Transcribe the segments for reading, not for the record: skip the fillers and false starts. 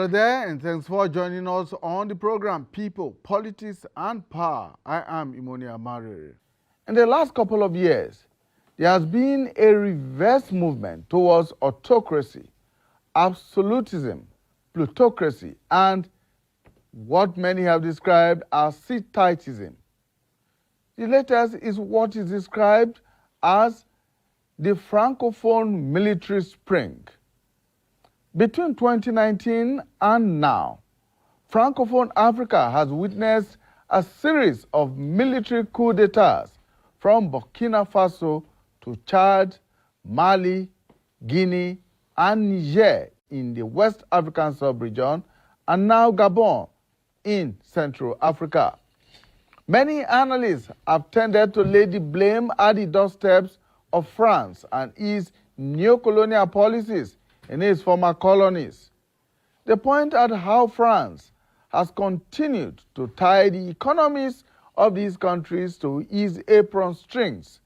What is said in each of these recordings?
Hello there, and thanks for joining us on the program People, Politics and Power. I am Imonia Marere. In the last couple of years, there has been a reverse movement towards autocracy, absolutism, plutocracy, and what many have described as Settitism. The latest is what is described as the Francophone military spring. Between 2019 and now, Francophone Africa has witnessed a series of military coups d'etats from Burkina Faso to Chad, Mali, Guinea, and Niger in the West African sub-region, and now Gabon in Central Africa. Many analysts have tended to lay the blame at the doorsteps of France and its neo-colonial policies in its former colonies. They point at how France has continued to tie the economies of these countries to its apron strings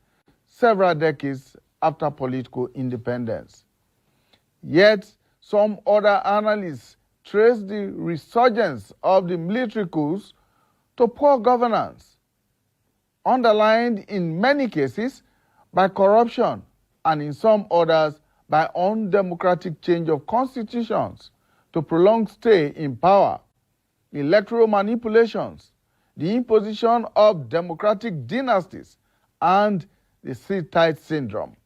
several decades after political independence. Yet, some other analysts trace the resurgence of the military coups to poor governance, underlined in many cases by corruption and in some others by undemocratic change of constitutions to prolong stay in power, electoral manipulations, the imposition of democratic dynasties, and the Settite syndrome.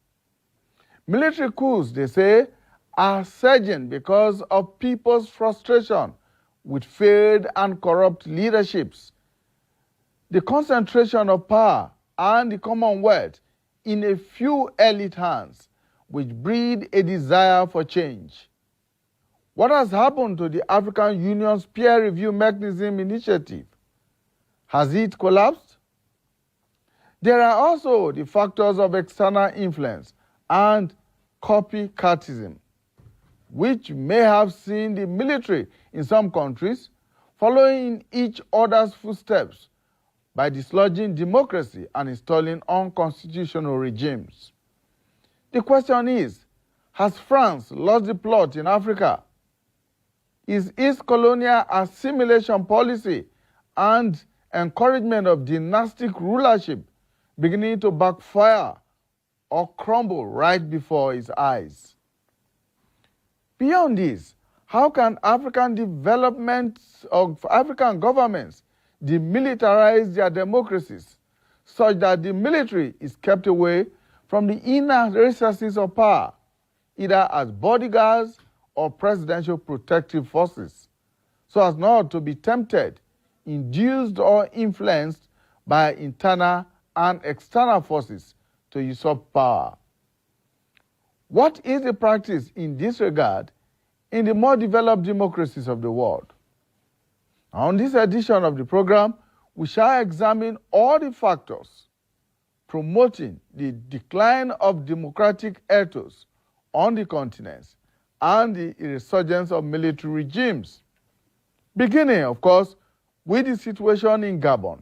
Military coups, they say, are surging because of people's frustration with failed and corrupt leaderships, the concentration of power and the Commonwealth in a few elite hands, which breed a desire for change. What has happened to the African Union's peer review mechanism initiative? Has it collapsed? There are also the factors of external influence and copycatism, which may have seen the military in some countries following each other's footsteps by dislodging democracy and installing unconstitutional regimes. The question is, has France lost the plot in Africa? Is its colonial assimilation policy and encouragement of dynastic rulership beginning to backfire or crumble right before its eyes? Beyond this, how can African governments demilitarize their democracies such that the military is kept away from the inner recesses of power, either as bodyguards or presidential protective forces, so as not to be tempted, induced, or influenced by internal and external forces to usurp power? What is the practice in this regard in the more developed democracies of the world? On this edition of the program, we shall examine all the factors promoting the decline of democratic ethos on the continents and the resurgence of military regimes. Beginning, of course, with the situation in Gabon,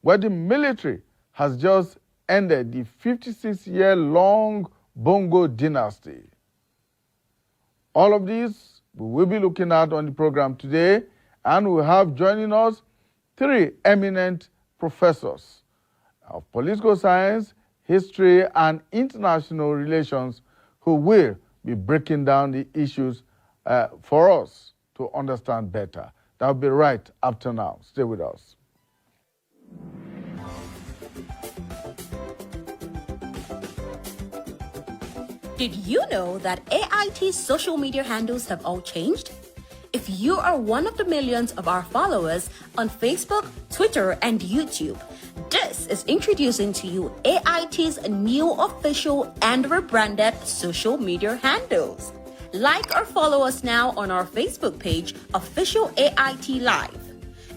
where the military has just ended the 56-year-long Bongo dynasty. All of these we will be looking at on the program today, and we have joining us three eminent professors of political science, history, and international relations who will be breaking down the issues for us to understand better. That will be right after now. Stay with us. Did you know that AIT's social media handles have all changed? If you are one of the millions of our followers on Facebook, Twitter, and YouTube, this is introducing to you AIT's new official and rebranded social media handles. Like or follow us now on our Facebook page, Official AIT Live.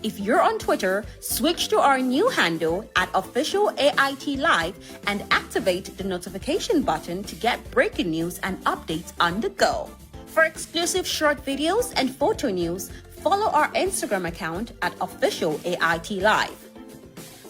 If you're on Twitter, switch to our new handle at Official AIT Live and activate the notification button to get breaking news and updates on the go. For exclusive short videos and photo news, follow our Instagram account at Official AIT Live.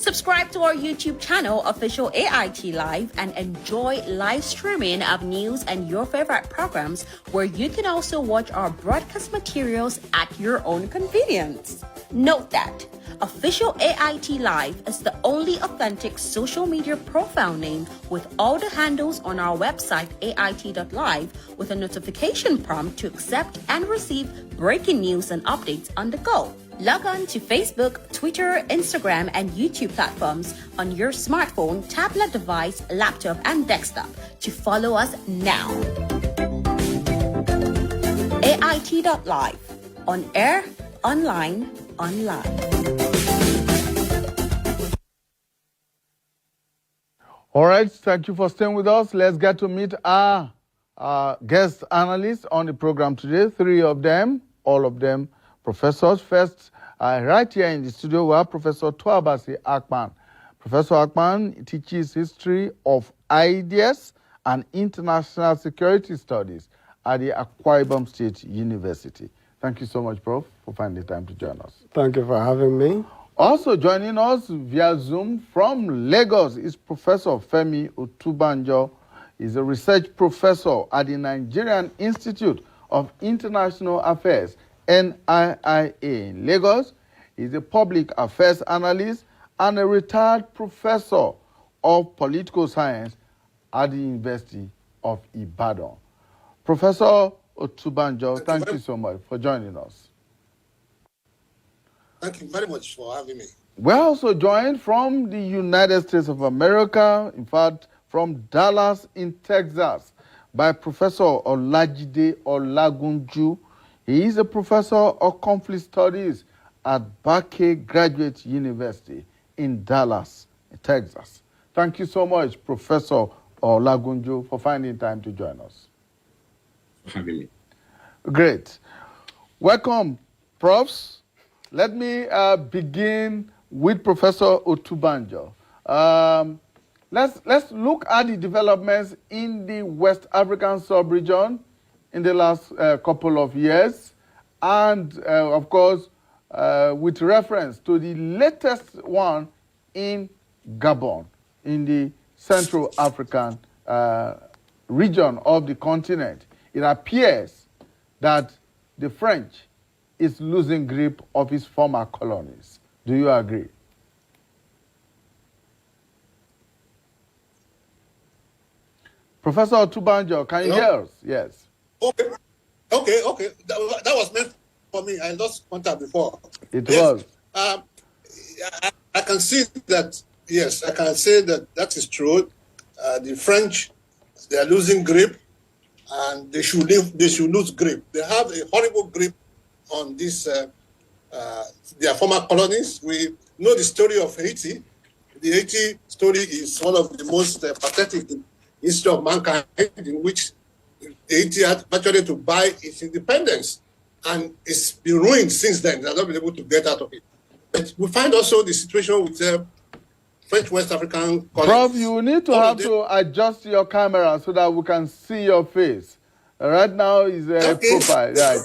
Subscribe to our YouTube channel, Official AIT Live, and enjoy live streaming of news and your favorite programs, where you can also watch our broadcast materials at your own convenience. Note that Official AIT Live is the only authentic social media profile name with all the handles on our website ait.live, with a notification prompt to accept and receive breaking news and updates on the go. Log on to Facebook, Twitter, Instagram, and YouTube platforms on your smartphone, tablet device, laptop, and desktop to follow us now. AIT.live. On air, online, online. All right, thank you for staying with us. Let's get to meet our guest analysts on the program today. 3 of them, all of them professors. First, right here in the studio, we have Professor Twabasi Akpan. Professor Akpan teaches history of ideas and international security studies at the Akwa Ibom State University. Thank you so much, Prof, for finding time to join us. Thank you for having me. Also joining us via Zoom from Lagos is Professor Femi Otubanjo. He's a research professor at the Nigerian Institute of International Affairs, NIIA, in Lagos. He's a public affairs analyst and a retired professor of political science at the University of Ibadan. Professor Otubanjo, thank you so much for joining us. Thank you very much for having me. We're also joined from the United States of America, in fact, from Dallas in Texas, by Professor Olajide Olagunju. He is a professor of conflict studies at Bakke Graduate University in Dallas, Texas. Thank you so much, Professor Olagunju, for finding time to join us. For having me. Great. Welcome, profs. Let me begin with Professor Otubanjo. Let's look at the developments in the West African sub-region in the last couple of years, and of course, with reference to the latest one in Gabon, in the Central African region of the continent. It appears that the French is losing grip of its former colonies. Do you agree? Professor Otubanjo, can you hear us? Yes. Okay. That was meant for me. I lost contact before. It was. I can see that, yes, I can say that is true. The French, they are losing grip, and they should lose grip. They have a horrible grip on this, their former colonies. We know the story of Haiti. The Haiti story is one of the most pathetic in history of mankind, in which Haiti had actually to buy its independence, and it's been ruined since then. They have not been able to get out of it. But we find also the situation with French West African colonies. Prof, you need to adjust your camera so that we can see your face. Right now is a profile, right?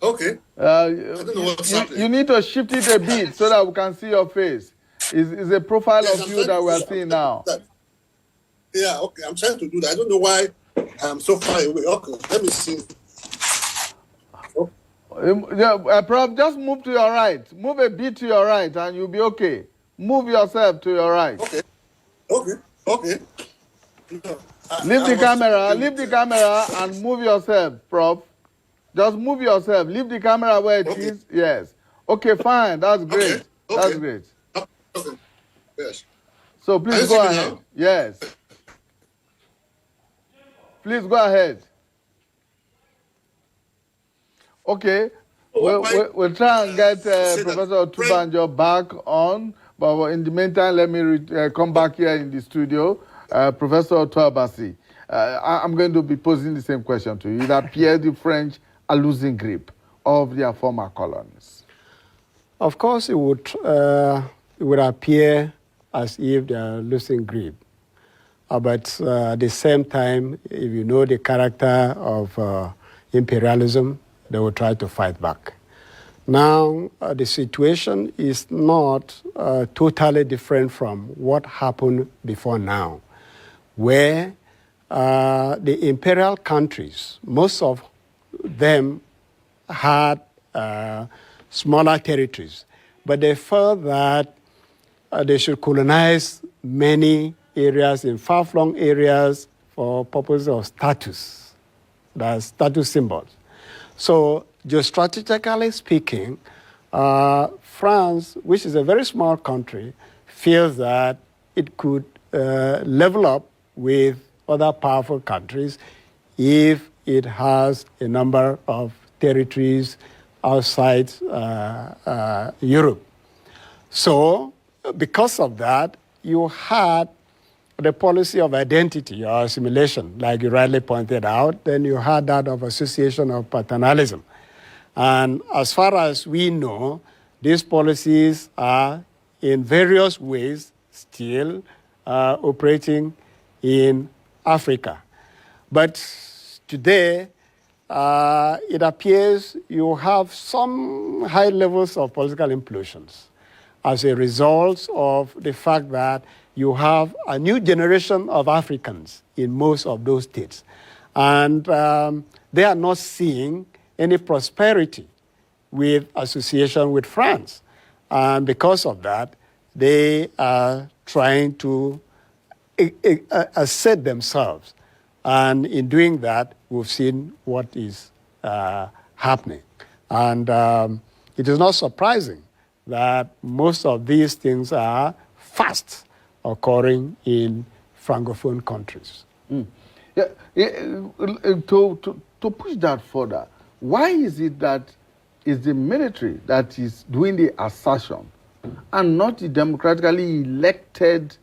Okay. I don't know what's happening. You need to shift it a bit so that we can see your face. It's a profile of you that we are seeing now. Yeah, okay. I'm trying to do that. I don't know why I'm so far away. Okay, let me see. Prof, just move to your right. Move a bit to your right and you'll be okay. Move yourself to your right. Okay. Leave the camera and move yourself, Prof. Just move yourself. Leave the camera where it is. Yes. Okay, fine. That's great. Okay. That's great. Okay. Yes. So please go ahead. Yes. Please go ahead. Okay. We'll try and get Professor Otubanjo back on. But in the meantime, let me come back here in the studio. Professor Twabasi, I'm going to be posing the same question to you. It appears the French are losing grip of their former colonies. Of course, it would appear as if they are losing grip. But at the same time, if you know the character of imperialism, they will try to fight back. Now, the situation is not totally different from what happened before now, where the imperial countries, most of them had smaller territories, but they felt that they should colonize many areas in far-flung areas for purposes of status, that's status symbols. So, geostrategically speaking, France, which is a very small country, feels that it could level up with other powerful countries if it has a number of territories outside Europe. So, because of that, you had the policy of identity or assimilation, like you rightly pointed out. Then you had that of association of paternalism. And as far as we know, these policies are in various ways still operating in Africa. But today, it appears you have some high levels of political implosions as a result of the fact that you have a new generation of Africans in most of those states. And they are not seeing any prosperity with association with France. And because of that, they are trying to assert themselves. And in doing that, we've seen what is happening. And it is not surprising that most of these things are fast occurring in Francophone countries. Mm. To push that further, why is it that it's the military that is doing the assertion and not the democratically elected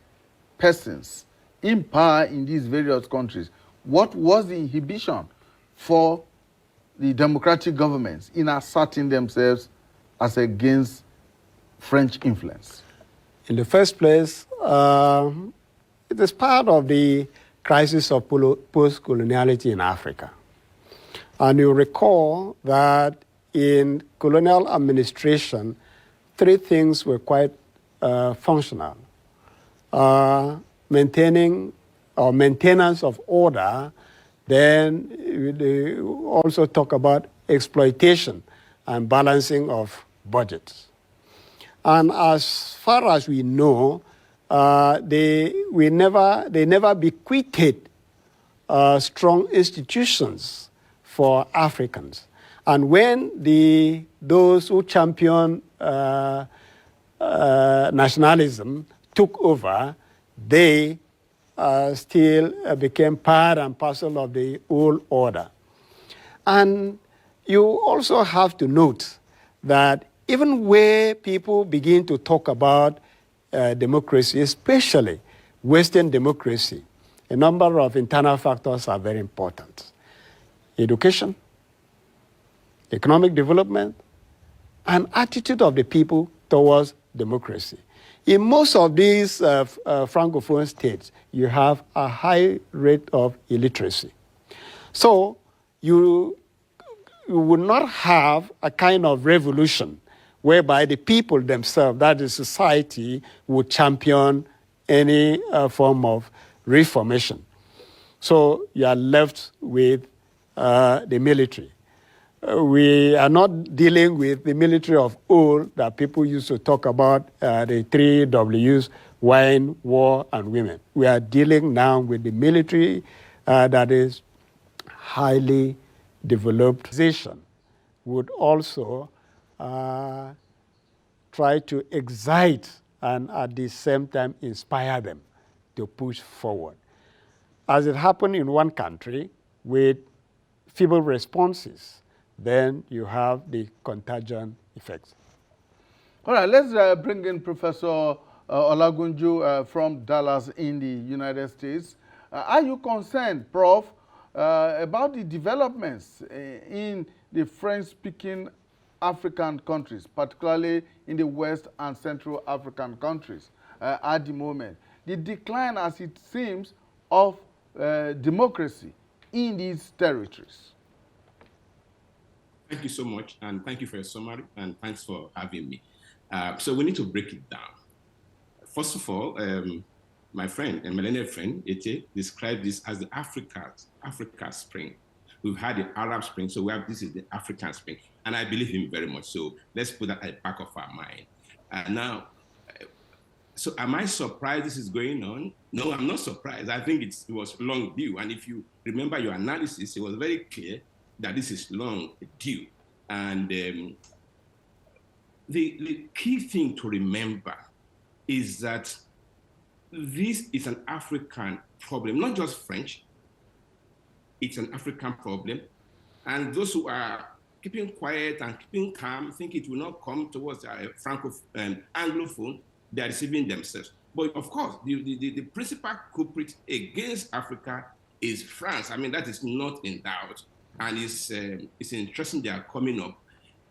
persons in power in these various countries? What was the inhibition for the democratic governments in asserting themselves as against French influence? In the first place, it is part of the crisis of post-coloniality in Africa. And you recall that in colonial administration, three things were quite functional. Maintenance of order, then they also talk about exploitation and balancing of budgets. And as far as we know, they never bequeathed strong institutions for Africans. And when those who champion nationalism took over, they still became part and parcel of the old order. And you also have to note that even where people begin to talk about democracy, especially Western democracy, a number of internal factors are very important. Education, economic development, and attitude of the people towards democracy. In most of these Francophone states, you have a high rate of illiteracy. So you would not have a kind of revolution whereby the people themselves, that is society, would champion any form of reformation. So you are left with the military. We are not dealing with the military of old that people used to talk about, the three W's, wine, war, and women. We are dealing now with the military that is highly developed. Would also try to excite and at the same time inspire them to push forward. As it happened in one country with feeble responses, then you have the contagion effects. All right, let's bring in Professor Olagunju from Dallas in the United States. Are you concerned, Prof, about the developments in the French-speaking African countries, particularly in the West and Central African countries at the moment? The decline, as it seems, of democracy in these territories. Thank you so much, and thank you for your summary, and thanks for having me. So we need to break it down. First of all, my friend, a millennial friend, Ete, described this as the Africa Spring. We've had the Arab Spring, so this is the African Spring, and I believe him very much. So let's put that at the back of our mind. Now, so am I surprised this is going on? No, I'm not surprised. I think it was long due, and if you remember your analysis, it was very clear that this is long due. And the key thing to remember is that this is an African problem, not just French. It's an African problem. And those who are keeping quiet and keeping calm think it will not come towards a Anglophone, they are deceiving themselves. But of course, the principal culprit against Africa is France. I mean, that is not in doubt. And it's interesting they are coming up.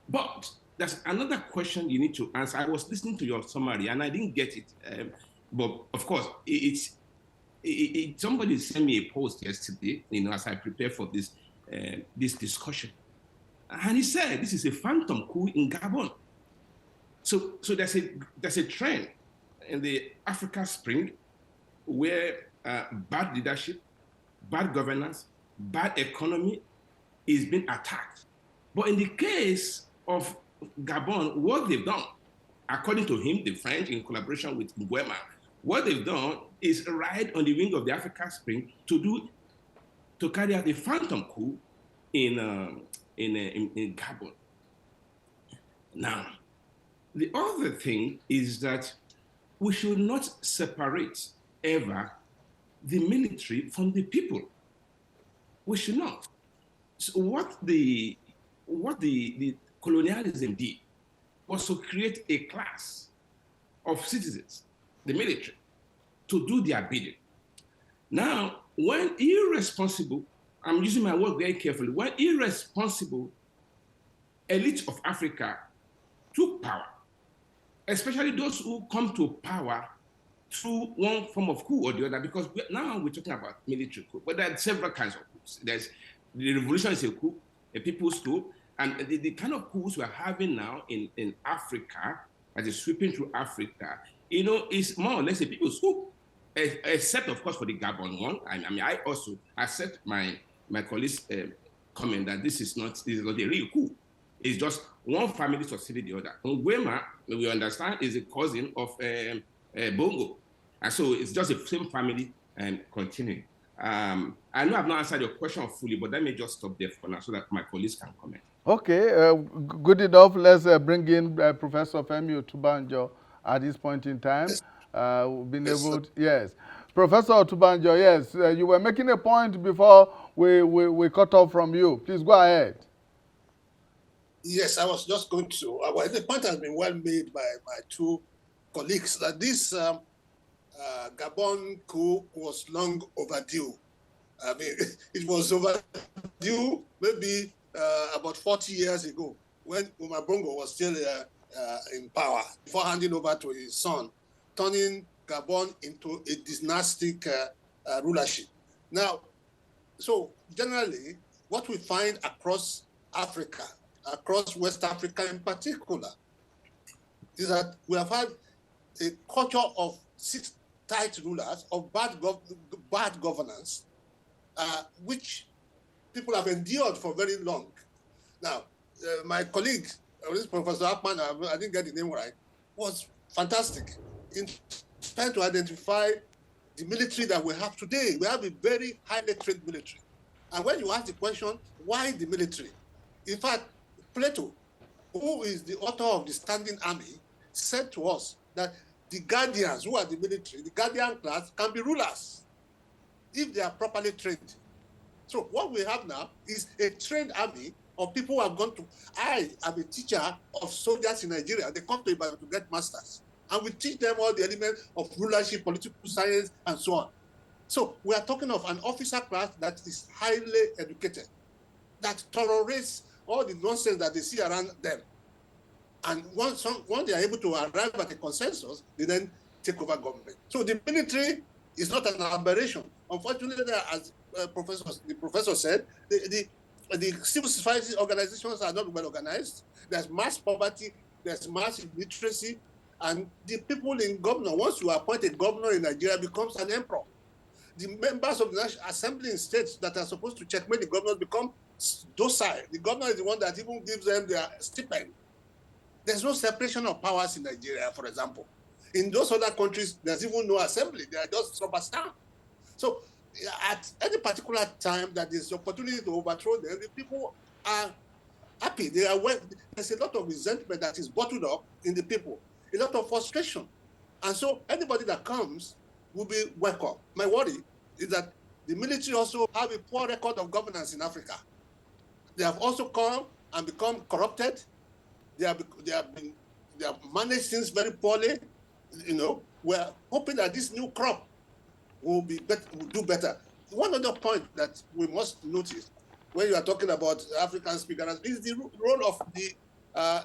But there's another question you need to answer. I was listening to your summary and I didn't get it. But of course, somebody sent me a post yesterday, as I prepare for this discussion. And he said, this is a phantom coup in Gabon. So there's a trend in the Africa Spring where bad leadership, bad governance, bad economy is being attacked. But in the case of Gabon, what they've done, according to him, the French, in collaboration with Nguema, what they've done is ride on the wing of the African Spring to carry out a phantom coup in Gabon. Now, the other thing is that we should not separate ever the military from the people. We should not. So what the colonialism did was to create a class of citizens, the military, to do their bidding. Now, when irresponsible, I'm using my word very carefully, when irresponsible elites of Africa took power, especially those who come to power through one form of coup or the other, because now we're talking about military coup, but there are several kinds of coups. The revolution is a coup, a people's coup, and the kind of coups we're having now in Africa, as it's sweeping through Africa, is more or less a people's coup, except of course for the Gabon one. I mean, I also accept my colleague's comment that this is not a real coup. It's just one family succeeded the other. Nguema, we understand, is a cousin of Bongo. And so it's just the same family continuing. I know I've not answered your question fully, but let me just stop there for now so that my colleagues can comment. Okay, good enough. Let's bring in Professor Femi Otunbanjo at this point in time. We've been able to, yes. Professor Otunbanjo, yes, you were making a point before we cut off from you. Please go ahead. Yes, I was just going to. The point has been well made by my two colleagues that this Gabon coup was long overdue. I mean, it was overdue maybe about 40 years ago when Umar Bongo was still in power, before handing over to his son, turning Gabon into a dynastic rulership. Now, so generally, what we find across Africa, across West Africa in particular, is that we have had a culture of six tight rulers, of bad governance, which people have endured for very long. Now, my colleague, Professor Akman, I didn't get the name right, was fantastic in trying to identify the military that we have today. We have a very highly trained military. And when you ask the question, why the military? In fact, Plato, who is the author of the Standing Army, said to us that the guardians, who are the military, the guardian class, can be rulers if they are properly trained. So what we have now is a trained army of people who have gone to, I am a teacher of soldiers in Nigeria. They come to Ibadan to get masters. And we teach them all the elements of rulership, political science, and so on. So we are talking of an officer class that is highly educated, that tolerates all the nonsense that they see around them. And once they are able to arrive at a consensus, they then take over government. So the military is not an aberration. Unfortunately, as the professor said, the the civil society organizations are not well organized. There's mass poverty, there's mass illiteracy, and the people in governor, once you appoint a governor in Nigeria, becomes an emperor. The members of the National Assembly in states that are supposed to checkmate the governors become docile. The governor is the one that even gives them their stipend. There's no separation of powers in Nigeria, for example. In those other countries, there's even no assembly. They are just rubber stamp. So at any particular time that there's opportunity to overthrow them, the people are happy. They are there's a lot of resentment that is bottled up in the people, a lot of frustration. And so anybody that comes will be welcome. My worry is that the military also have a poor record of governance in Africa. They have also come and become corrupted. They have managed things very poorly. We're hoping that this new crop will do better. One other point that we must notice when you are talking about African speakers is the role of the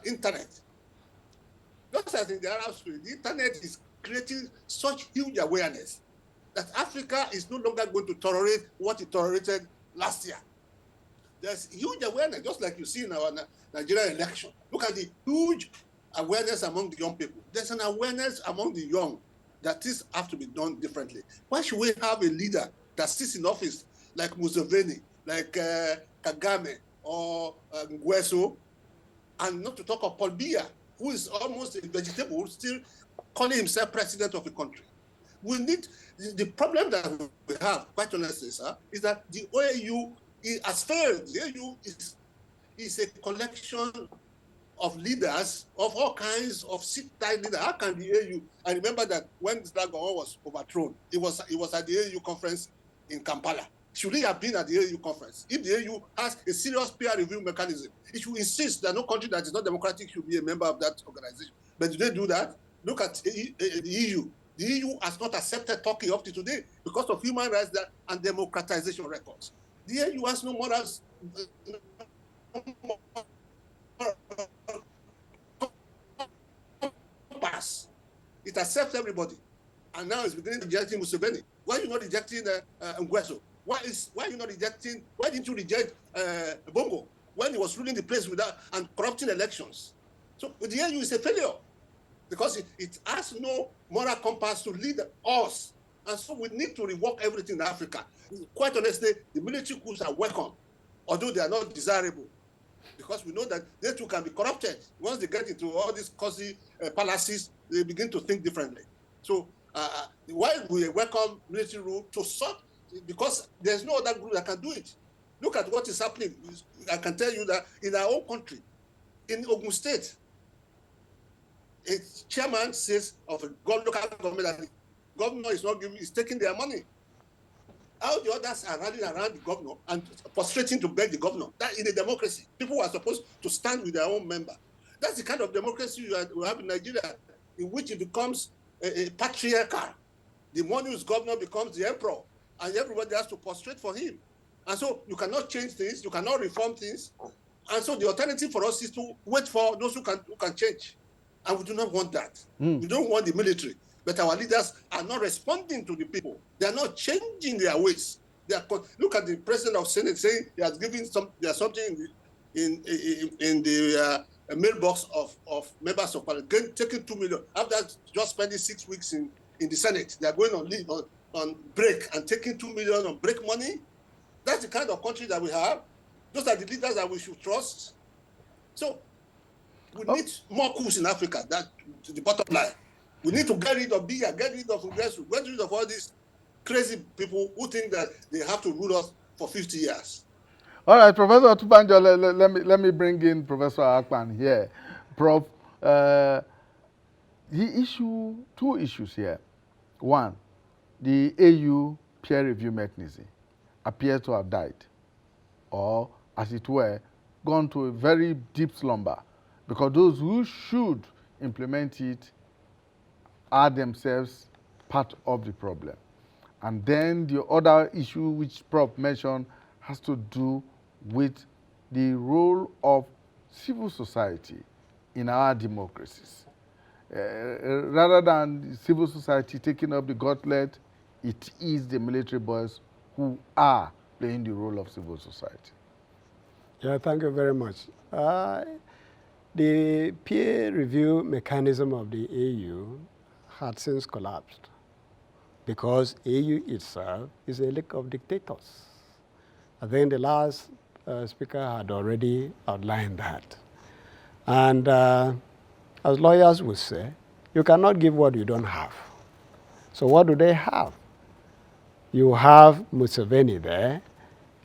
internet. Just as in the Arab Spring, the internet is creating such huge awareness that Africa is no longer going to tolerate what it tolerated last year. There's huge awareness, just like you see in our Nigerian election. Look at the huge awareness among the young people. There's an awareness among the young that this have to be done differently. Why should we have a leader that sits in office like Museveni, like Kagame or Nguesso, and not to talk of Paul Biya, who is almost a vegetable, still calling himself president of the country? We need, the problem that we have, quite honestly, sir, is that the OAU has failed. The OAU is a collection of leaders of all kinds of sit-tight leaders. How can the AU? I remember that when Gowon was overthrown, it was at the AU conference in Kampala. Should he have been at the AU conference? If the AU has a serious peer review mechanism, it should insist that no country that is not democratic should be a member of that organization. But do they do that? Look at the EU. The EU has not accepted Turkey up to today because of human rights and democratization records. The EU has no morals. Pass. It accepts everybody, and now it's beginning to rejecting Museveni. Why are you not rejecting Nguesso? Why are you not rejecting? Why didn't you reject Bongo when he was ruling the place without and corrupting elections? So the EU is a failure because it has no moral compass to lead us, and so we need to rework everything in Africa. Quite honestly, the military coups are welcome, although they are not desirable, because we know that they too can be corrupted. Once they get into all these cozy palaces, they begin to think differently. So while we welcome military rule to sort, because there's no other group that can do it. Look at what is happening. I can tell you that in our own country, in Ogun State, a chairman says of a local government that the governor is taking their money. How the others are rallying around the governor and frustrating to beg the governor. That in a democracy, people are supposed to stand with their own member. That's the kind of democracy we have in Nigeria, in which it becomes a patriarchal. The one who's governor becomes the emperor, and everybody has to prostrate for him. And so you cannot change things, you cannot reform things. And so the alternative for us is to wait for those who can change. And we do not want that. We don't want the military. But our leaders are not responding to the people. They are not changing their ways. Look at the president of Senate saying he has given something in the mailbox of members of parliament, taking 2 million. After just spending 6 weeks in the Senate, they are going on leave on break and taking 2 million on break money. That's the kind of country that we have. Those are the leaders that we should trust. So we need more coups in Africa. That's the bottom line. We need to get rid of Biya, get rid of Nguesso, get rid of all these crazy people who think that they have to rule us for 50 years. All right, Professor Otunbanjo, let me bring in Professor Akpan here. Prof, two issues here. One, the AU peer review mechanism appears to have died, or as it were, gone to a very deep slumber, because those who should implement it are themselves part of the problem. And then the other issue which Prof mentioned has to do with the role of civil society in our democracies. Rather than civil society taking up the gauntlet, it is the military boys who are playing the role of civil society. Yeah, thank you very much. The peer review mechanism of the AU had since collapsed because AU itself is a league of dictators. I think the last speaker had already outlined that. And as lawyers would say, you cannot give what you don't have. So what do they have? You have Museveni there,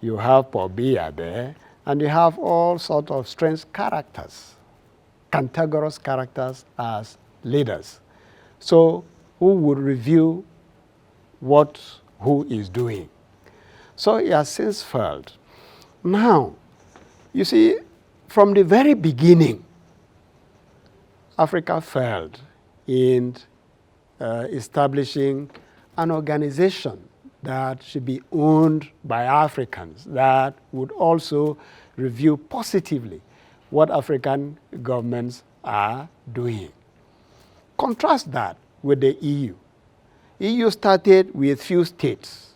you have Paul Biya there, and you have all sorts of strange characters, cantankerous characters as leaders. So who would review what who is doing? So he has since failed. Now, you see, from the very beginning, Africa failed in establishing an organization that should be owned by Africans, that would also review positively what African governments are doing. Contrast that with the EU. EU started with few states.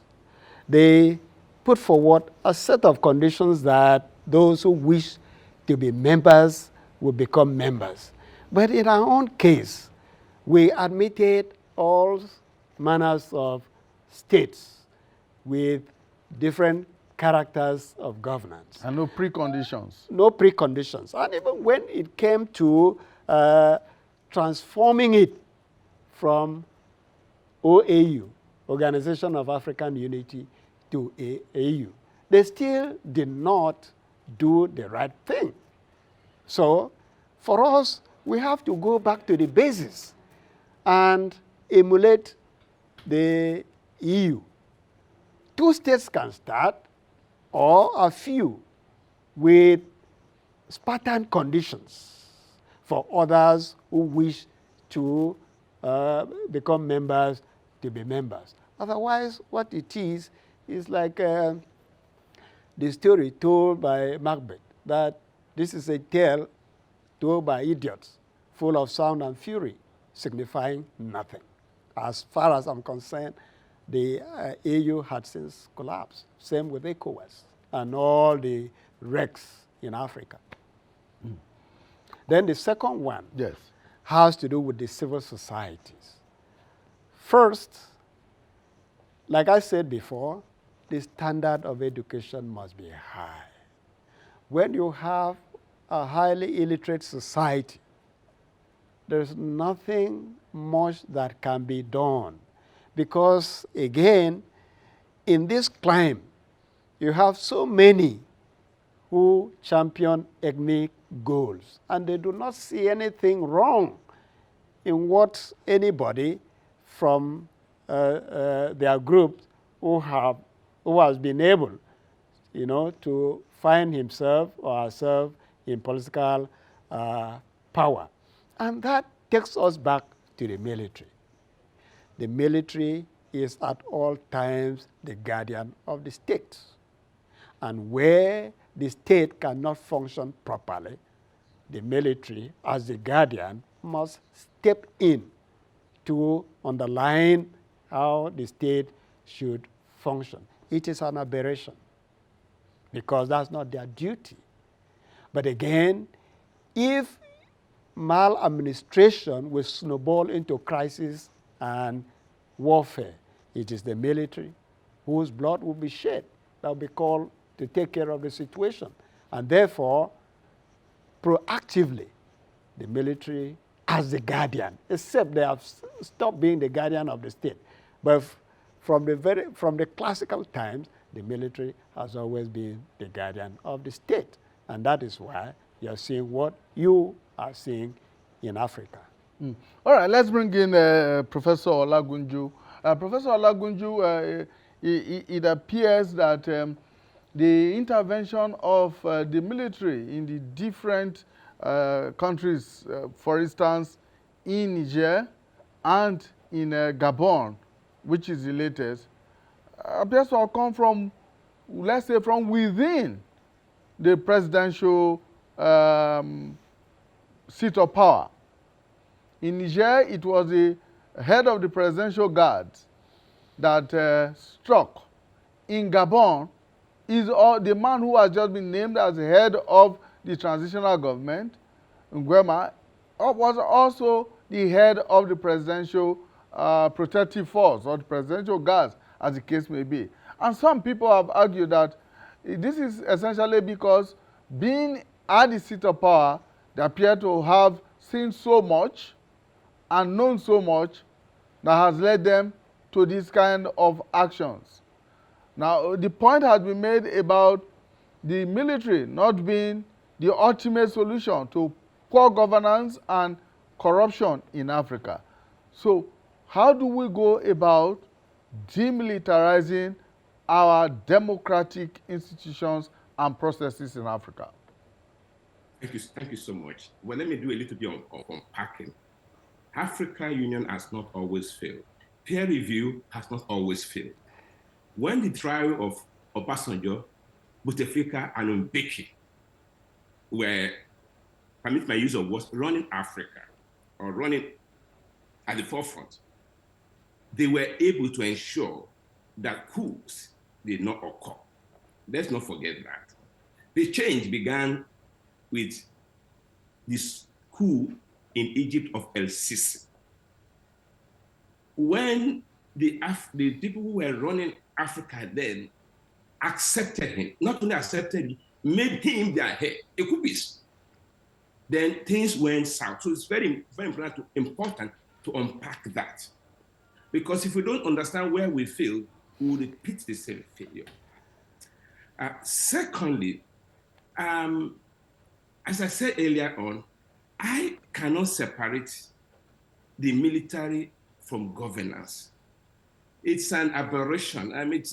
They put forward a set of conditions that those who wish to be members will become members. But in our own case, we admitted all manners of states with different characters of governance. And no preconditions. No preconditions. And even when it came to transforming it from OAU, Organization of African Unity, to AU, they still did not do the right thing. So for us, we have to go back to the basis and emulate the EU. 2 states can start, or a few, with Spartan conditions for others who wish to become members to be members. Otherwise, what it is like the story told by Macbeth, that this is a tale told by idiots, full of sound and fury, signifying nothing. As far as I'm concerned, the AU had since collapsed. Same with ECOWAS and all the RECs in Africa. Mm. Then the second one has to do with the civil societies. First, like I said before, the standard of education must be high. When you have a highly illiterate society, there's nothing much that can be done. Because, again, in this climb, you have so many who champion ethnic goals, and they do not see anything wrong in what anybody from their group who has been able, to find himself or herself in political power. And that takes us back to the military. The military is at all times the guardian of the state. And where the state cannot function properly, the military, as the guardian, must step in to underline how the state should function. It is an aberration, because that's not their duty. But again, if maladministration will snowball into crisis and warfare, it is the military whose blood will be shed that will be called to take care of the situation. And therefore, proactively, the military as the guardian, except they have stopped being the guardian of the state. But from the classical times, the military has always been the guardian of the state. And that is why you're seeing what you are seeing in Africa. Mm. All right, let's bring in Professor Olagunju. Professor Olagunju, it appears that the intervention of the military in the different countries, for instance, in Niger and in Gabon, which is the latest, appears to have come from, let's say, from within the presidential seat of power. In Niger, it was the head of the presidential guard that struck. In Gabon, is the man who has just been named as head of the transitional government, Nguema, was also the head of the presidential protective force or the presidential guards, as the case may be. And some people have argued that this is essentially because being at the seat of power, they appear to have seen so much and known so much that has led them to this kind of actions. Now, the point has been made about the military not being the ultimate solution to poor governance and corruption in Africa. So, how do we go about demilitarizing our democratic institutions and processes in Africa? Thank you so much. Well, let me do a little bit of unpacking. African Union has not always failed. Peer review has not always failed. When the trial of Obasanjo, Bouteflika, and Mbeki were, permit my use of words, running Africa or running at the forefront, they were able to ensure that coups did not occur. Let's not forget that. The change began with this coup in Egypt of El Sisi. When the people who were running Africa then accepted him, not only accepted him, made him their head, a coupist, then things went south. So it's very, very important to unpack that. Because if we don't understand where we failed, we will repeat the same failure. Secondly, as I said earlier on, I cannot separate the military from governance. It's an aberration. I mean,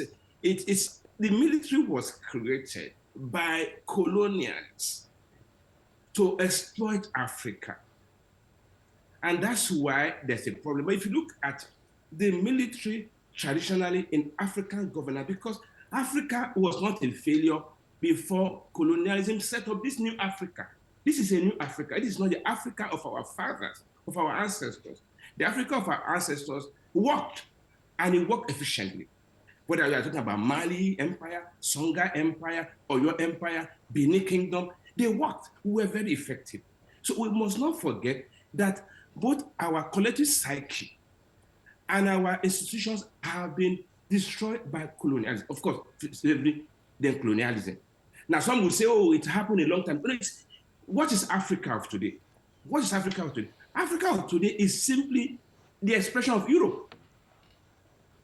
it's the military was created by colonials to exploit Africa. And that's why there's a problem. But if you look at the military traditionally in African governance, because Africa was not a failure before colonialism set up this new Africa. This is a new Africa. It is not the Africa of our fathers, of our ancestors. The Africa of our ancestors worked, and it worked efficiently. Whether you are talking about Mali Empire, Songhai Empire, Oyo Empire, Benin Kingdom, they worked. We were very effective. So we must not forget that both our collective psyche and our institutions have been destroyed by colonialism. Of course, slavery, then colonialism. Now, some will say, oh, it happened a long time. But what is Africa of today? What is Africa of today? Africa of today is simply the expression of Europe.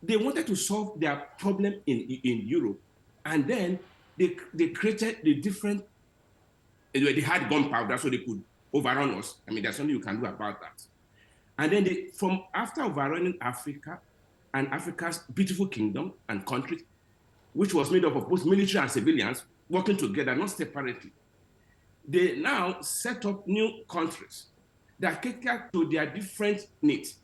They wanted to solve their problem in Europe, and then they created the different, they had gunpowder so they could overrun us. I mean, there's something you can do about that. And then from after overrunning Africa and Africa's beautiful kingdom and countries, which was made up of both military and civilians working together, not separately, they now set up new countries that cater to their different needs.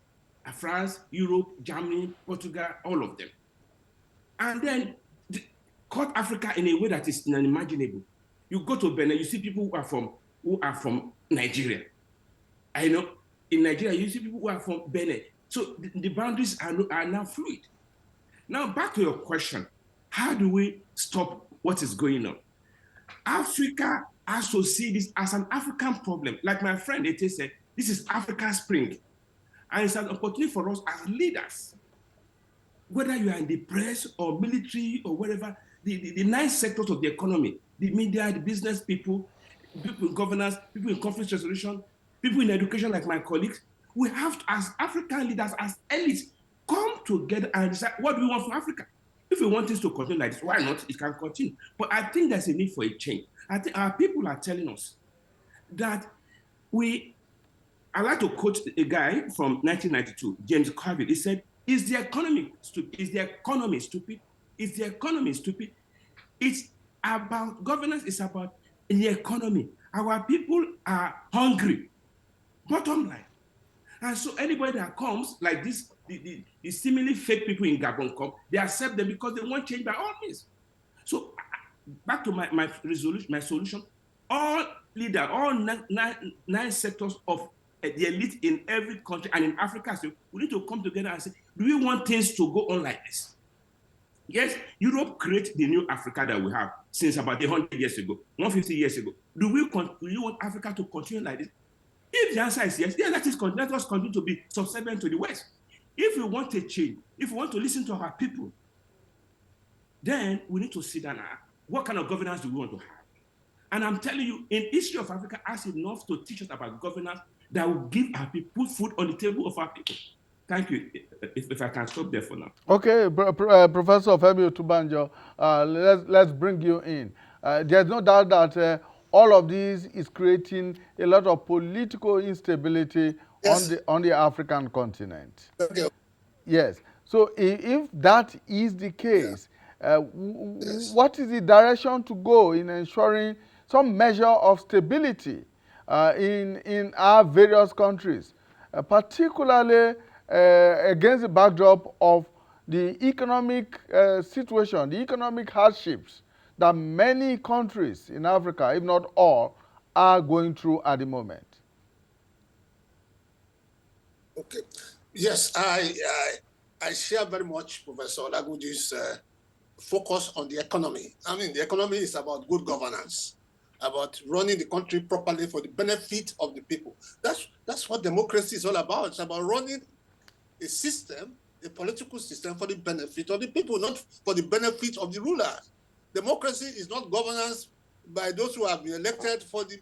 France, Europe, Germany, Portugal, all of them. And then cut Africa in a way that is unimaginable. You go to Benin, you see people who are from Nigeria. I know in Nigeria, you see people who are from Benin. So the boundaries are now fluid. Now back to your question, how do we stop what is going on? Africa has to see this as an African problem. Like my friend Ete said, this is African Spring. And it's an opportunity for us as leaders, whether you are in the press or military or whatever, the 9 sectors of the economy, the media, the business people in governance, people in conflict resolution, people in education like my colleagues, we have to, as African leaders, as elites, come together and decide what do we want for Africa. If we want things to continue like this, why not? It can continue. But I think there's a need for a change. I think our people are telling us that I like to quote a guy from 1992, James Carville. He said, is the economy stupid? Is the economy stupid? Is the economy stupid? It's about governance, it's about the economy. Our people are hungry, bottom line. And so anybody that comes like this, the seemingly fake people in Gabon come, they accept them because they want change by all means. So back to my solution, all leaders, all 9 sectors of the elite in every country and in Africa, so we need to come together and say, do we want things to go on like this? Yes, Europe created the new Africa that we have since about 100 years ago, 150 years ago. Do you want Africa to continue like this? If the answer is yes, let us continue to be subservient to the West. If we want a change, if we want to listen to our people, then we need to sit down and ask, what kind of governance do we want to have? And I'm telling you, in history of Africa has enough to teach us about governance that will give our people, put food on the table of our people. Thank you. If I can stop there for now. Okay, Professor Femi Otunbanjo, let's bring you in. There's no doubt that all of this is creating a lot of political instability Yes. on the African continent. Okay. Yes. So if that is the case, Yes. what is the direction to go in ensuring some measure of stability in our various countries, particularly against the backdrop of the economic situation, the economic hardships that many countries in Africa, if not all, are going through at the moment? Okay. Yes, I share very much Professor Olagunju's focus on the economy. I mean, the economy is about good governance, about running the country properly for the benefit of the people. That's what democracy is all about. It's about running a system, a political system for the benefit of the people, not for the benefit of the rulers. Democracy is not governance by those who have been elected for the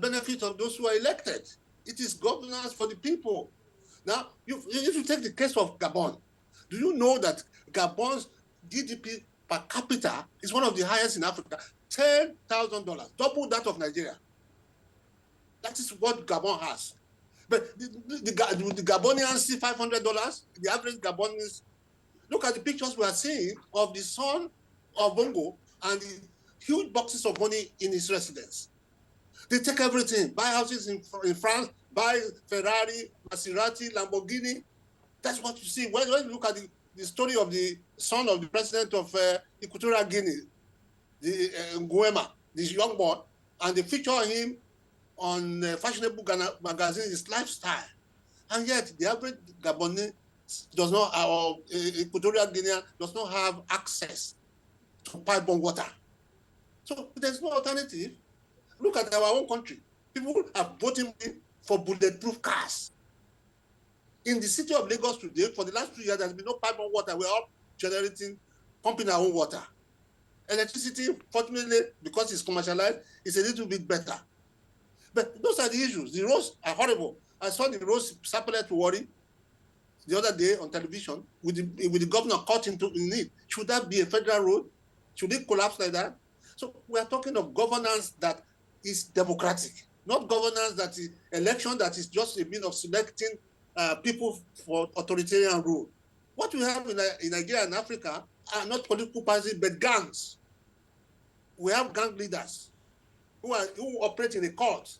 benefit of those who are elected. It is governance for the people. Now, if you take the case of Gabon, do you know that Gabon's GDP per capita is one of the highest in Africa? $10,000, double that of Nigeria. That is what Gabon has. But the Gabonians see $500, the average Gabonese. Look at the pictures we are seeing of the son of Bongo and the huge boxes of money in his residence. They take everything, buy houses in France, buy Ferrari, Maserati, Lamborghini. That's what you see. When you look at the story of the son of the president of Equatorial Guinea, the Nguema, this young boy, and they feature him on fashionable magazine, his lifestyle. And yet, the average Gabonese does not, or Equatorial Guinea does not have access to pipe-borne water. So there's no alternative. Look at our own country. People are voting for bulletproof cars. In the city of Lagos today, for the last 2 years, there's been no pipe-borne water. We're all pumping our own water. Electricity, fortunately, because it's commercialized, is a little bit better. But those are the issues. The roads are horrible. I saw the roads Sapele to Warri the other day on television with the governor caught in it. Should that be a federal road? Should it collapse like that? So we are talking of governance that is democratic, not governance that is election that is just a means of selecting people for authoritarian rule. What we have in Nigeria and Africa are not political parties, but gangs. We have gang leaders who operate in a court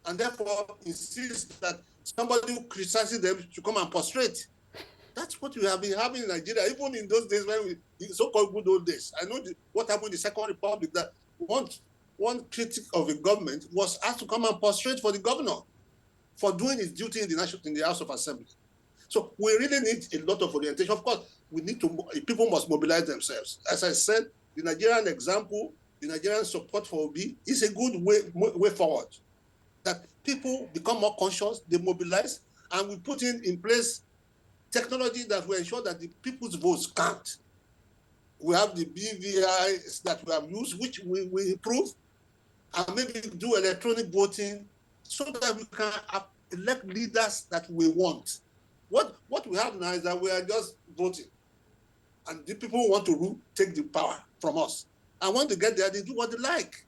and therefore insist that somebody who criticizes them should come and prostrate. That's what we have been having in Nigeria, even in those days when so-called good old days. I know what happened in the Second Republic, that one critic of a government was asked to come and prostrate for the governor for doing his duty in the House of Assembly. So we really need a lot of orientation. Of course, people must mobilize themselves. As I said, the Nigerian example, the Nigerian support for Obi is a good way forward. That people become more conscious, they mobilize, and we put in place technology that will ensure that the people's votes count. We have the BVI that we have used, which we improve, and maybe do electronic voting so that we can elect leaders that we want. What we have now is that we are just voting, and the people who want to rule take the power from us. And when they get there, they do what they like.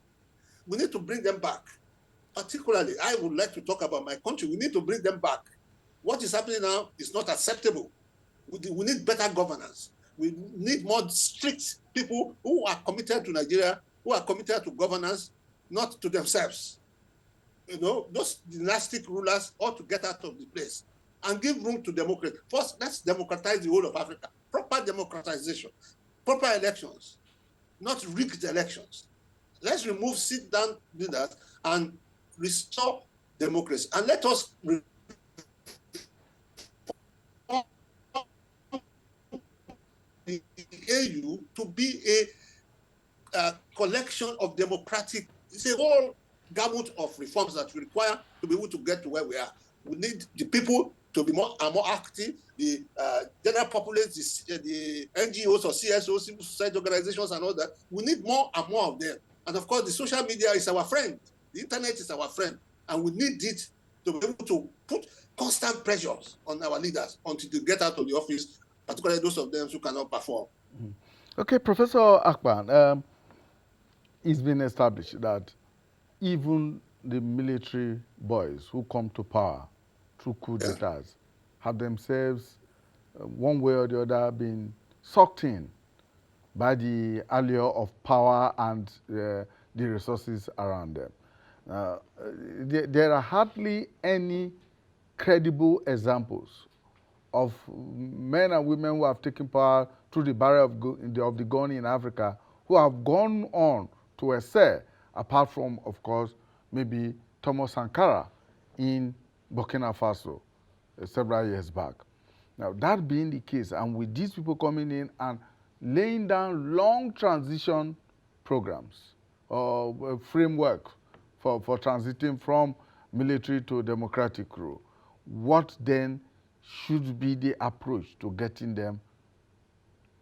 We need to bring them back. Particularly, I would like to talk about my country. We need to bring them back. What is happening now is not acceptable. We need better governance. We need more strict people who are committed to Nigeria, who are committed to governance, not to themselves. Those dynastic rulers ought to get out of the place and give room to democracy. First, let's democratize the whole of Africa. Proper democratization, proper elections, not rigged elections. Let's remove sit-down leaders and restore democracy. And let us the AU to be a collection of democratic, it's a whole gamut of reforms that we require to be able to get to where we are. We need the people to be more active, the general populace, the NGOs or CSOs, civil society organizations and all that. We need more and more of them. And of course, the social media is our friend. The internet is our friend. And we need it to be able to put constant pressures on our leaders until they get out of the office, particularly those of them who cannot perform. Okay, Professor Akpan, it's been established that even the military boys who come to power through coup d'etats have themselves, one way or the other, been sucked in by the allure of power and the resources around them. There are hardly any credible examples of men and women who have taken power through the barrier of the gun in Africa who have gone on to excel, apart from, of course, maybe Thomas Sankara in Burkina Faso several years back. Now, that being the case, and with these people coming in and laying down long transition programs or framework for transiting from military to democratic rule, what then should be the approach to getting them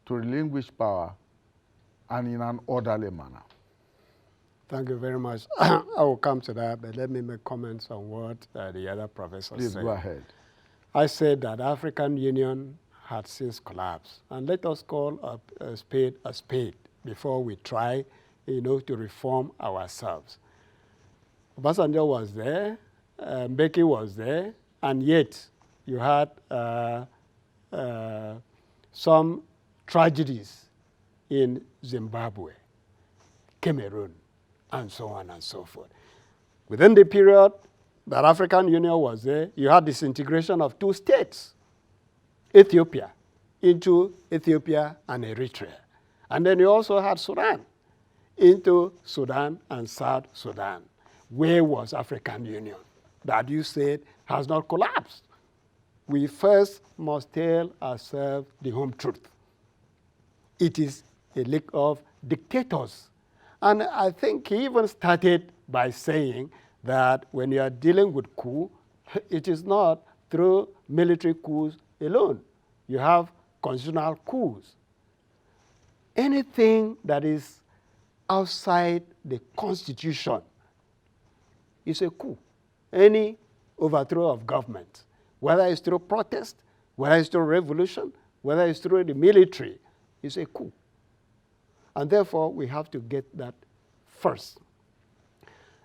to relinquish power and in an orderly manner? Thank you very much. I will come to that, but let me make comments on what the other professors said. Please go ahead. I said that the African Union had since collapsed, and let us call a spade before we try, to reform ourselves. Obasanjo was there, Mbeki was there, and yet you had some tragedies in Zimbabwe, Cameroon, and so on and so forth. Within the period that African Union was there, you had disintegration of two states, Ethiopia, into Ethiopia and Eritrea. And then you also had Sudan, into Sudan and South Sudan. Where was African Union? That you said has not collapsed. We first must tell ourselves the home truth. It is a league of dictators. And I think he even started by saying that when you are dealing with coup, it is not through military coups alone. You have constitutional coups. Anything that is outside the Constitution is a coup. Any overthrow of government, whether it's through protest, whether it's through revolution, whether it's through the military, is a coup. And therefore, we have to get that first.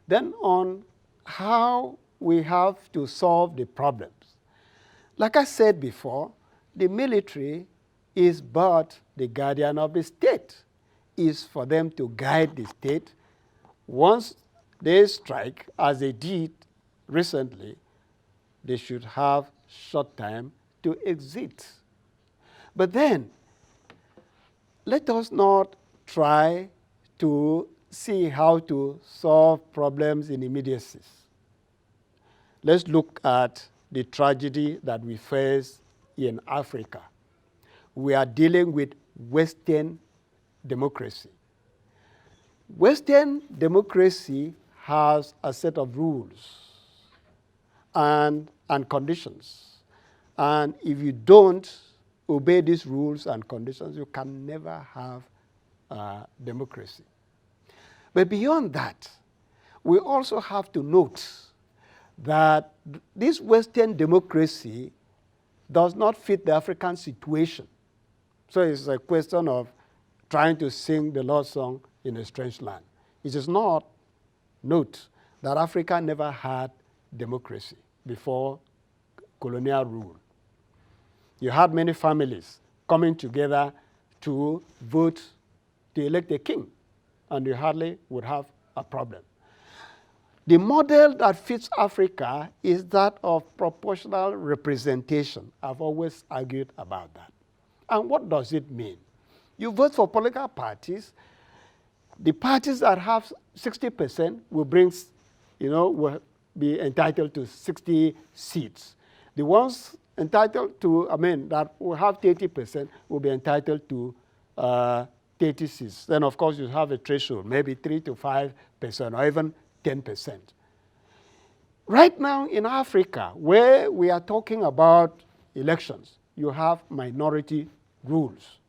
Then on how we have to solve the problems. Like I said before, the military is but the guardian of the state. Is for them to guide the state. Once they strike, as they did recently, they should have short time to exit. But then, let us not try to see how to solve problems in immediacy. Let's look at the tragedy that we face in Africa. We are dealing with Western democracy. Western democracy has a set of rules and conditions. And if you don't obey these rules and conditions, you can never have democracy. But beyond that, we also have to note that this Western democracy does not fit the African situation. So it's a question of trying to sing the Lord's song in a strange land. It is not. Note that Africa never had democracy before colonial rule. You had many families coming together to vote to elect a king, and you hardly would have a problem. The model that fits Africa is that of proportional representation. I've always argued about that. And what does it mean? You vote for political parties. The parties that have 60% will will be entitled to 60 seats. The ones entitled to, that will have 30% will be entitled to 30 seats. Then, of course, you have a threshold, maybe 3 to 5% or even 10%. Right now in Africa, where we are talking about elections, you have minority rules,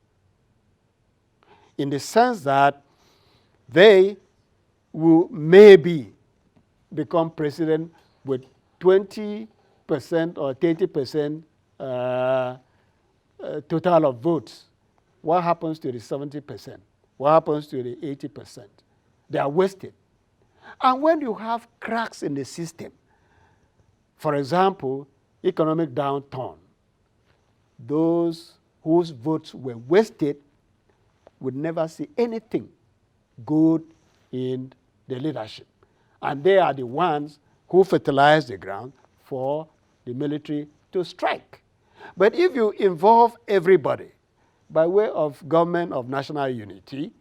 in the sense that they will maybe become president with 20% or 30% total of votes. What happens to the 70%? What happens to the 80%? They are wasted. And when you have cracks in the system, for example, economic downturn, those whose votes were wasted would never see anything good in the leadership. And they are the ones who fertilize the ground for the military to strike. But if you involve everybody by way of government of national unity,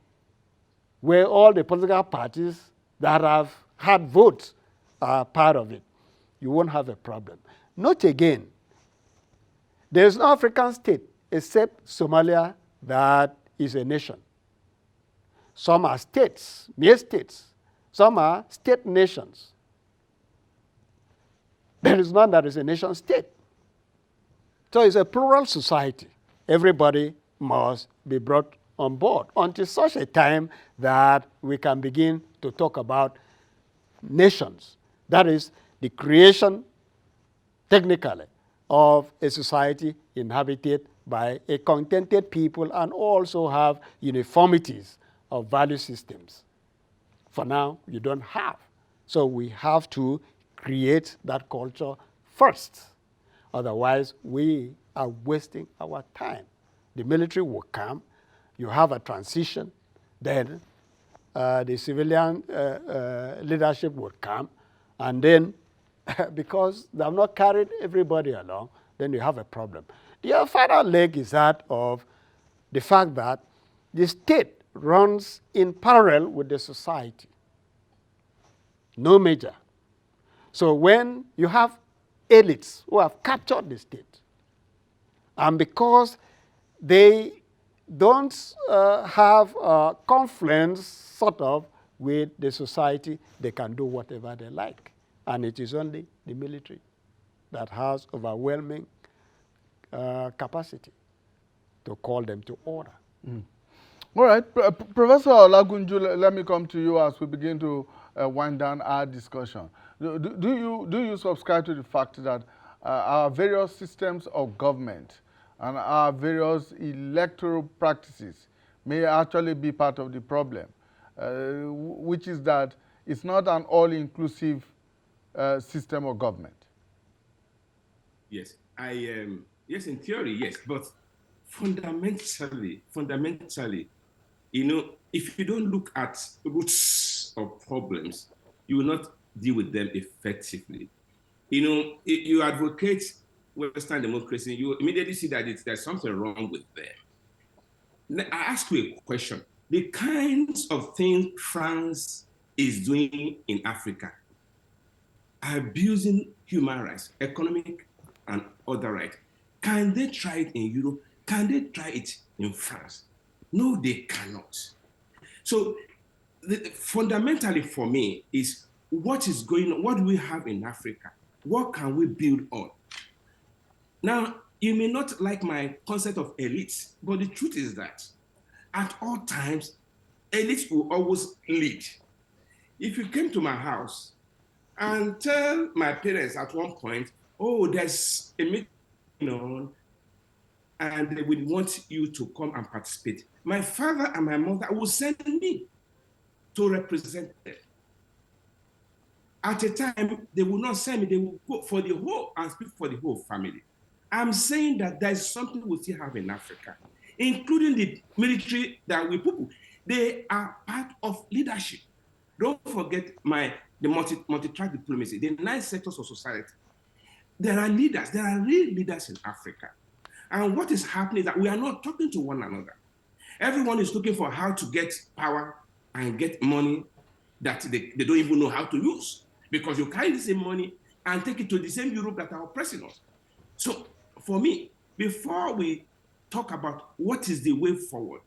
where all the political parties that have had votes are part of it, you won't have a problem. Note again, there is no African state except Somalia that is a nation. Some are states, mere states. Some are state nations. There is none that is a nation state. So it's a plural society. Everybody must be brought on board until such a time that we can begin to talk about nations. That is the creation, technically, of a society inhabited by a contented people and also have uniformities of value systems. For now, you don't have. So we have to create that culture first. Otherwise, we are wasting our time. The military will come, you have a transition, then the civilian leadership will come, and then because they have not carried everybody along, then you have a problem. The final leg is that of the fact that the state runs in parallel with the society. No major. So when you have elites who have captured the state, and because they don't have confluence sort of with the society, they can do whatever they like. And it is only the military that has overwhelming capacity to call them to order. Mm. All right, Professor Olagunju, let me come to you as we begin to wind down our discussion. Do you subscribe to the fact that our various systems of government and our various electoral practices may actually be part of the problem, which is that it's not an all-inclusive system of government? Yes, yes, in theory, yes, but fundamentally, you know, if you don't look at roots of problems, you will not deal with them effectively. You know, if you advocate Western democracy, you immediately see that there's something wrong with them. I ask you a question. The kinds of things France is doing in Africa, abusing human rights, economic and other rights, can they try it in Europe? Can they try it in France? No, they cannot. So fundamentally for me is what is going on, what do we have in Africa? What can we build on? Now, you may not like my concept of elites, but the truth is that at all times, elites will always lead. If you came to my house and tell my parents at one point, oh, there's a meeting on, and they would want you to come and participate, my father and my mother will send me to represent them. At a time, they will not send me, they will go for the whole and speak for the whole family. I'm saying that there's something we still have in Africa, including the military that we people. They are part of leadership. Don't forget the multi-track diplomacy, the 9 sectors of society. There are leaders, there are real leaders in Africa. And what is happening is that we are not talking to one another. Everyone is looking for how to get power and get money that they don't even know how to use, because you carry the same money and take it to the same Europe that are oppressing us. So for me, before we talk about what is the way forward,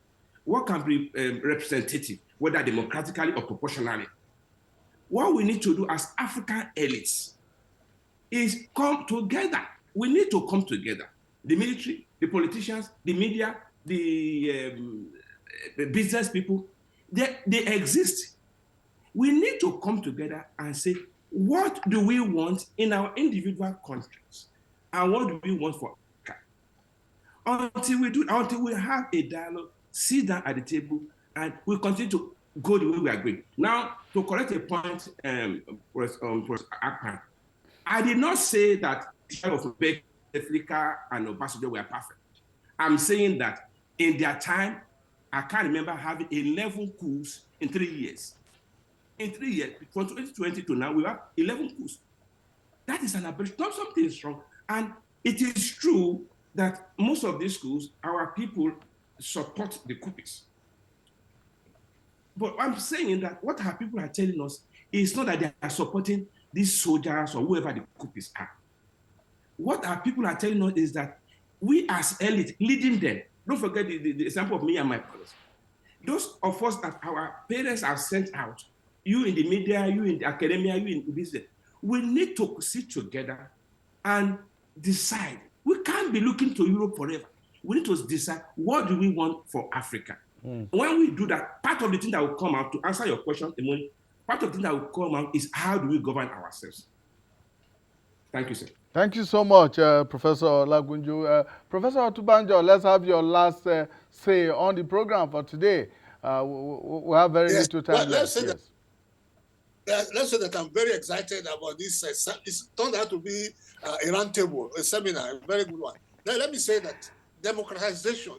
what can be representative, whether democratically or proportionally. What we need to do as African elites is come together. We need to come together. The military, the politicians, the media, the business people, they exist. We need to come together and say, what do we want in our individual countries? And what do we want for Africa? Until we have a dialogue, sit down at the table, and we continue to go the way we are going. Now, to correct a point, Professor Akpan, I did not say that Africa and Obasanjo were perfect. I'm saying that in their time, I can't remember having 11 coups in 3 years. In 3 years, from 2020 to now, we have 11 coups. That is an aberration. Not something is wrong. And it is true that most of these schools, our people support the coupists. But I'm saying that what our people are telling us is not that they are supporting these soldiers or whoever the coupists are. What our people are telling us is that we as elite leading them, don't forget the example of me and my brothers. Those of us that our parents have sent out, you in the media, you in the academia, you in business, we need to sit together and decide. We can't be looking to Europe forever. We need to decide, what do we want for Africa? When we do that, part of the thing that will come out, to answer your question, part of the thing that will come out is how do we govern ourselves? Thank you, sir. Thank you so much, Professor Olagunju. Professor Otunbanjo, let's have your last say on the program for today. We have very little time left. Let's say that I'm very excited about this. It's turned out to be a roundtable, a seminar, a very good one. Now, let me say that democratization,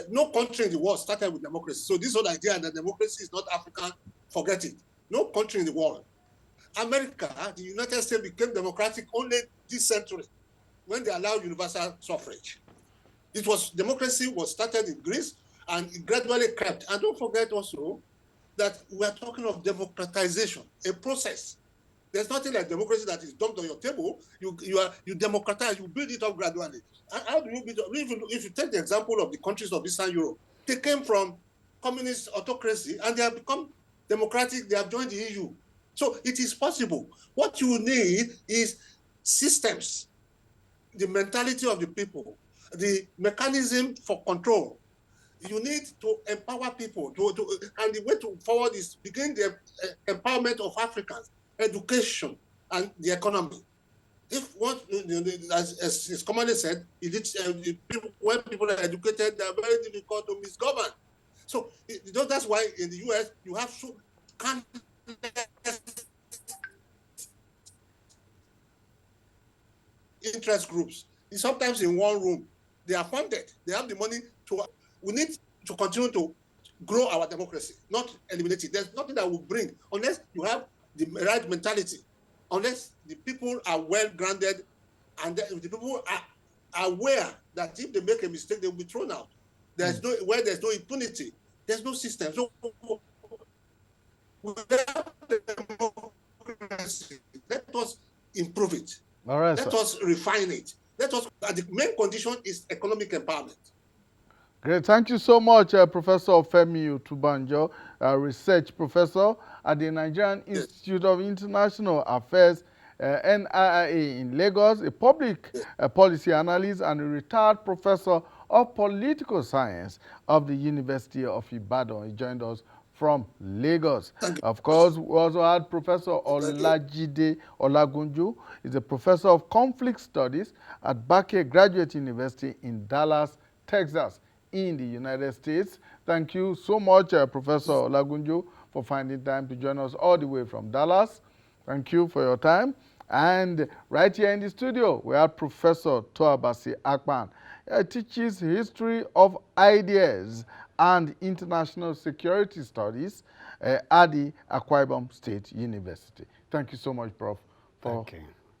no country in the world started with democracy. So this whole idea that democracy is not African, forget it. No country in the world. America, the United States became democratic only this century when they allowed universal suffrage. Democracy was started in Greece and it gradually crept. And don't forget also that we are talking of democratization, a process. There's nothing like democracy that is dumped on your table. You democratize, you build it up gradually. And how do you build it? If you take the example of the countries of Eastern Europe, they came from communist autocracy and they have become democratic, they have joined the EU. So it is possible. What you need is systems, the mentality of the people, the mechanism for control. You need to empower people, and the way to forward is begin the empowerment of Africans, education, and the economy. If what, as is commonly said, when people are educated, they are very difficult to misgovern. So that's why in the US you have interest groups. Sometimes in one room, they are funded. They have the money to. We need to continue to grow our democracy, not eliminate it. There's nothing that will bring, unless you have the right mentality, unless the people are well grounded and the people are aware that if they make a mistake, they will be thrown out. There's where there's no impunity, there's no system. So let us improve it. All right, let us refine it. The main condition is economic empowerment. Great. Thank you so much, Professor Femi Otunbanjo, research professor at the Nigerian Institute of International Affairs, NIIA in Lagos, a public policy analyst and a retired professor of political science of the University of Ibadan. He joined us from Lagos. Of course, we also had Professor Olajide Olagunju. He's a professor of conflict studies at Bakke Graduate University in Dallas, Texas, in the United States. Thank you so much, Professor Olagunju, for finding time to join us all the way from Dallas. Thank you for your time. And right here in the studio, we have Professor Toabasi Akpan. He teaches history of ideas and international security studies at the Akwa Ibom State University. Thank you so much, Prof, for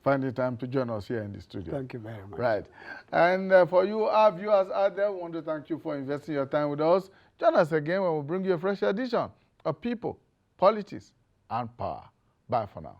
finding time to join us here in the studio. Thank you very much. Right. And for you, our viewers out there, we want to thank you for investing your time with us. Join us again when we bring you a fresh edition of People, Politics, and Power. Bye for now.